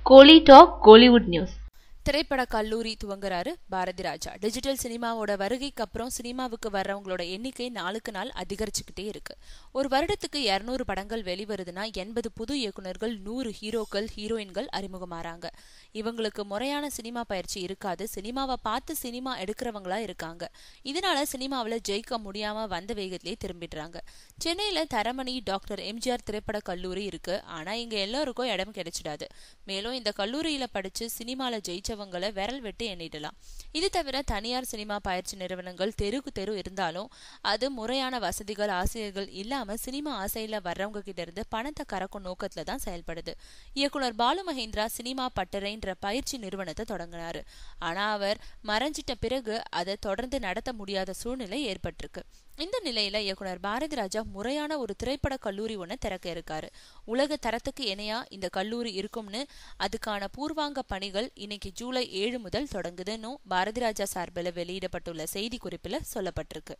கோலி talk Kollywood news. திரைப்பட கல்லூரி துவங்குறாரு Bharathi Raja. Digital சினிமாவோட வருகைக்கு அப்புறம் சினிமாவுக்கு வர்றவங்களோட எண்ணிக்கை நாளுக்கு நாள் அதிகரிச்சுக்கிட்டே இருக்கு. ஒரு வருடத்துக்கு 200 படங்கள் வெளிவருதுன்னா 80 புது இயக்குநர்கள், 100 ஹீரோக்கள், ஹீரோயின்கள் அறிமுகமாறாங்க. இவங்களுக்கு முறையான சினிமா பயிற்சி இருக்காது. சினிமாவை பார்த்து சினிமா எடுக்கிறவங்களா இருக்காங்க. இதனால சினிமாவில ஜெயிக்க முடியாம வந்த வேகத்திலே திரும்பிடுறாங்க. சென்னையில தரமணி டாக்டர் எம்ஜிஆர் திரைப்பட கல்லூரி இருக்கு. ஆனா இங்க எல்லாருக்கும் இடம் கிடைச்சிடாது. மேலும் இந்த கல்லூரியில படிச்சு சினிமால ஜெயிச்சவங்களை விரல் விட்டு எண்ணிடலாம். இது தவிர தனியார் சினிமா பயிற்சி நிறுவனங்கள் தெருக்கு தெரு இருந்தாலும் அது முறையான வசதிகள், ஆசிரியர்கள் இல்லாம சினிமா ஆசையில வர்றவங்க கிட்ட இருந்து பணத்தை கறக்கும் நோக்கத்துல தான் செயல்படுது. இயக்குனர் பாலு மகேந்திரா சினிமா பட்டறைன்ற பயிற்சி நிறுவனத்தை தொடங்கினாரு. ஆனா அவர் மறைஞ்சிட்ட பிறகு அதை தொடர்ந்து நடத்த முடியாத சூழ்நிலை ஏற்பட்டிருக்கு. இந்த நிலையில இயக்குனர் பாரதி ராஜா முறையான ஒரு திரைப்பட கல்லூரி ஒண்ணு திறக்க இருக்காரு. உலக தரத்துக்கு இணையா இந்த கல்லூரி இருக்கும்னு அதுக்கான பூர்வாங்க பணிகள் இன்னைக்கு ஜூலை 7 முதல் தொடங்குதுன்னு பாரதி ராஜா சார்பில் வெளியிடப்பட்டுள்ள செய்தி குறிப்பில் சொல்லப்பட்டிருக்கு.